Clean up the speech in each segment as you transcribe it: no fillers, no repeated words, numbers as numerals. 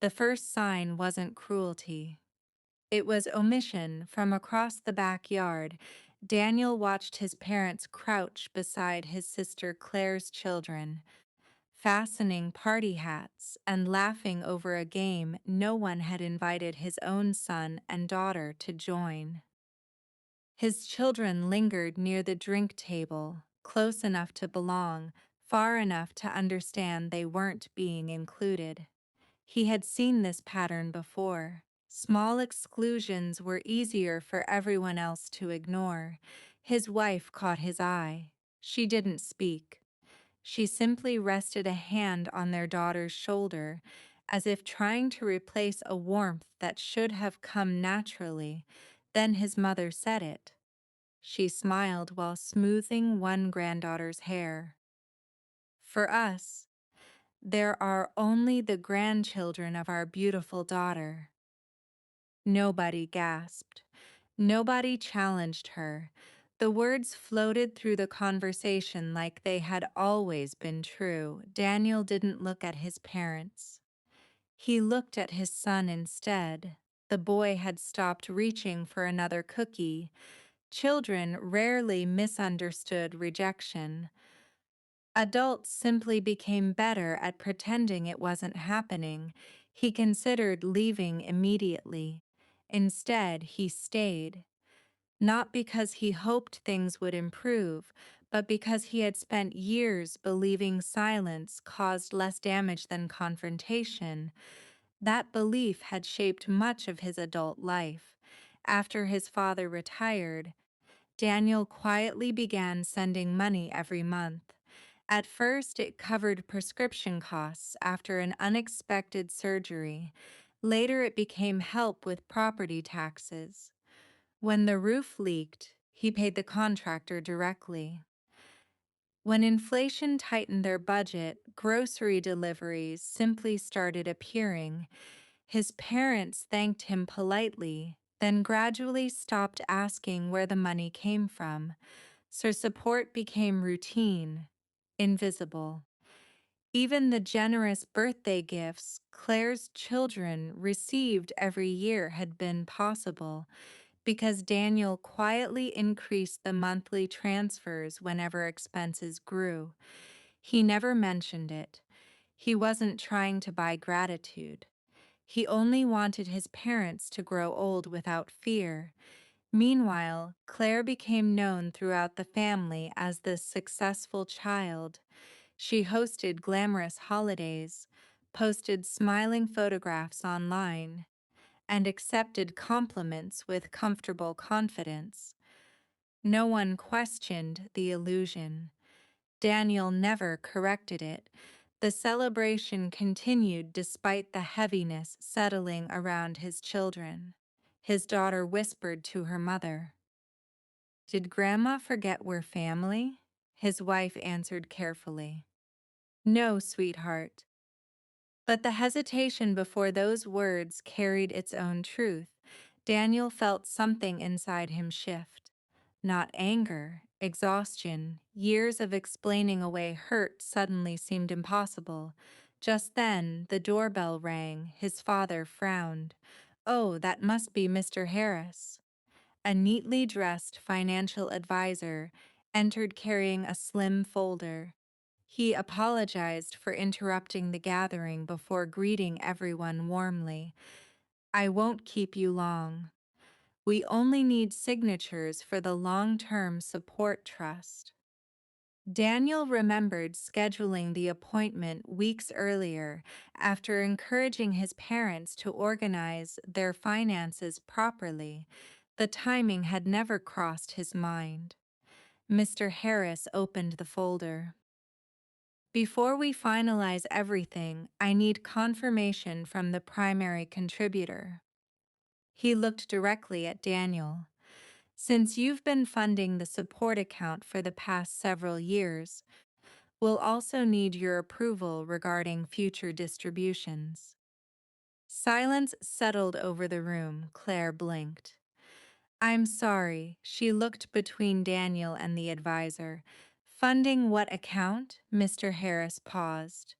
The first sign wasn't cruelty. It was omission. From across the backyard, Daniel watched his parents crouch beside his sister Claire's children, fastening party hats and laughing over a game no one had invited his own son and daughter to join. His children lingered near the drink table, close enough to belong, far enough to understand they weren't being included. He had seen this pattern before. Small exclusions were easier for everyone else to ignore. His wife caught his eye. She didn't speak. She simply rested a hand on their daughter's shoulder, as if trying to replace a warmth that should have come naturally. Then his mother said it. She smiled while smoothing one granddaughter's hair. For us, there are only the grandchildren of our beautiful daughter. Nobody gasped. Nobody challenged her. The words floated through the conversation like they had always been true. Daniel didn't look at his parents. He looked at his son instead. The boy had stopped reaching for another cookie. Children rarely misunderstood rejection. Adults simply became better at pretending it wasn't happening. He considered leaving immediately. Instead, he stayed, not because he hoped things would improve, but because he had spent years believing silence caused less damage than confrontation. That belief had shaped much of his adult life. After his father retired, Daniel quietly began sending money every month. At first, it covered prescription costs after an unexpected surgery. Later, it became help with property taxes. When the roof leaked, he paid the contractor directly. When inflation tightened their budget, grocery deliveries simply started appearing. His parents thanked him politely, then gradually stopped asking where the money came from, so support became routine, invisible. Even the generous birthday gifts Claire's children received every year had been possible because Daniel quietly increased the monthly transfers whenever expenses grew. He never mentioned it. He wasn't trying to buy gratitude. He only wanted his parents to grow old without fear. Meanwhile, Claire became known throughout the family as the successful child. She hosted glamorous holidays, posted smiling photographs online, and accepted compliments with comfortable confidence. No one questioned the illusion. Daniel never corrected it. The celebration continued despite the heaviness settling around his children. His daughter whispered to her mother, "Did Grandma forget we're family?" His wife answered carefully, "No, sweetheart." But the hesitation before those words carried its own truth. Daniel felt something inside him shift. Not anger, exhaustion. Years of explaining away hurt suddenly seemed impossible. Just then, the doorbell rang. His father frowned. "Oh, that must be Mr. Harris." A neatly dressed financial advisor entered carrying a slim folder. He apologized for interrupting the gathering before greeting everyone warmly. "I won't keep you long. We only need signatures for the long-term support trust." Daniel remembered scheduling the appointment weeks earlier after encouraging his parents to organize their finances properly. The timing had never crossed his mind. Mr. Harris opened the folder. "Before we finalize everything, I need confirmation from the primary contributor." He looked directly at Daniel. "Since you've been funding the support account for the past several years, we'll also need your approval regarding future distributions." Silence settled over the room. Claire blinked. "I'm sorry." She looked between Daniel and the advisor. "Funding what account?" Mr. Harris paused,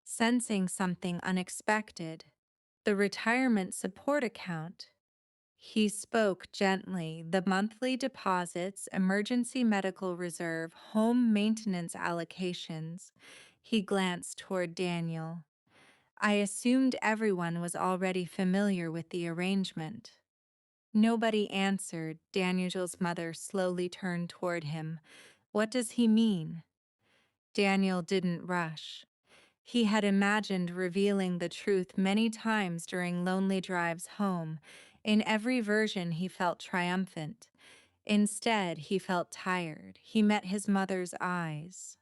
sensing something unexpected. The retirement support account. He spoke gently. The monthly deposits, emergency medical reserve, home maintenance allocations. He glanced toward Daniel. I assumed everyone was already familiar with the arrangement. Nobody answered. Daniel's mother slowly turned toward him. What does he mean? Daniel didn't rush. He had imagined revealing the truth many times during lonely drives home. In every version, he felt triumphant. Instead, he felt tired. He met his mother's eyes.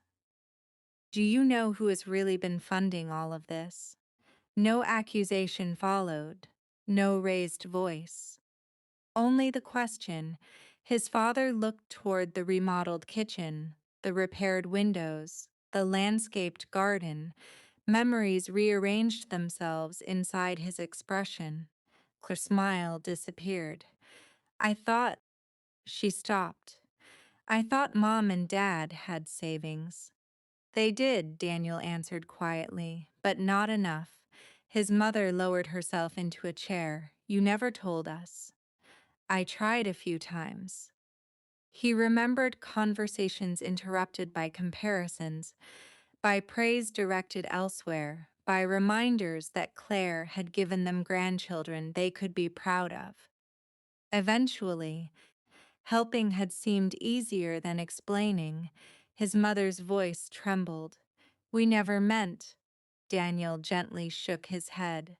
Do you know who has really been funding all of this? No accusation followed. No raised voice. Only the question. His father looked toward the remodeled kitchen, the repaired windows, the landscaped garden. Memories rearranged themselves inside his expression. Her smile disappeared. I thought, she stopped. I thought Mom and Dad had savings. They did, Daniel answered quietly, but not enough. His mother lowered herself into a chair. You never told us. I tried a few times. He remembered conversations interrupted by comparisons, by praise directed elsewhere, by reminders that Claire had given them grandchildren they could be proud of. Eventually, helping had seemed easier than explaining. His mother's voice trembled. We never meant. Daniel gently shook his head.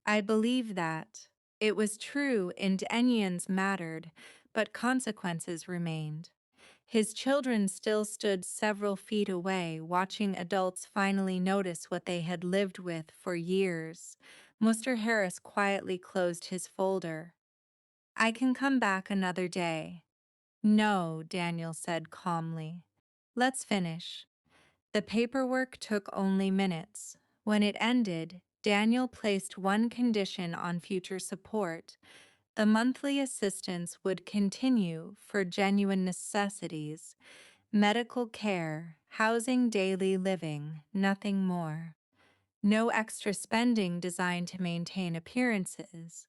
I believe that. It was true, intentions mattered, but consequences remained. His children still stood several feet away, watching adults finally notice what they had lived with for years. Mr. Harris quietly closed his folder. I can come back another day. No, Daniel said calmly. Let's finish. The paperwork took only minutes. When it ended, Daniel placed one condition on future support. The monthly assistance would continue for genuine necessities, medical care, housing, daily living, nothing more. No extra spending designed to maintain appearances,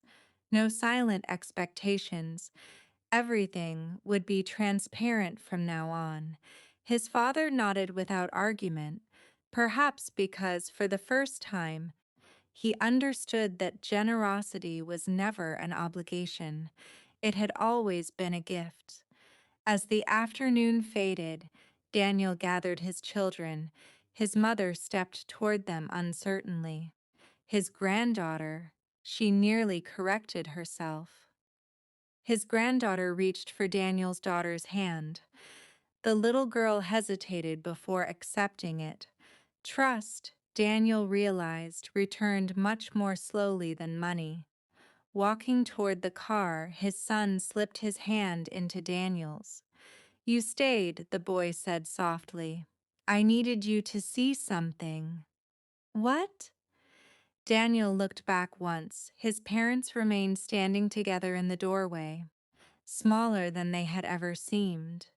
no silent expectations. Everything would be transparent from now on. His father nodded without argument, perhaps because for the first time he understood that generosity was never an obligation. It had always been a gift. As the afternoon faded, Daniel gathered his children. His mother stepped toward them uncertainly. His granddaughter, she nearly corrected herself. His granddaughter reached for Daniel's daughter's hand. The little girl hesitated before accepting it. Trust, Daniel realized, returned much more slowly than money. Walking toward the car, his son slipped his hand into Daniel's. You stayed, the boy said softly. I needed you to see something. What? Daniel looked back once. His parents remained standing together in the doorway, smaller than they had ever seemed.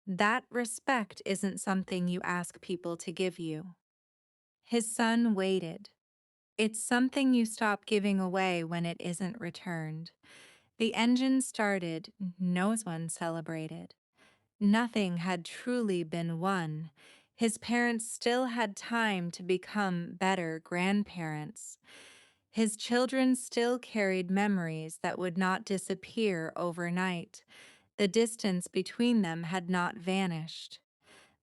That respect isn't something you ask people to give you. His son waited. It's something you stop giving away when it isn't returned. The engine started, no one celebrated. Nothing had truly been won. His parents still had time to become better grandparents. His children still carried memories that would not disappear overnight. The distance between them had not vanished,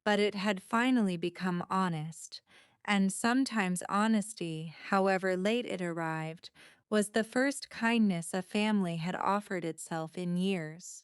but it had finally become honest. And sometimes honesty, however late it arrived, was the first kindness a family had offered itself in years.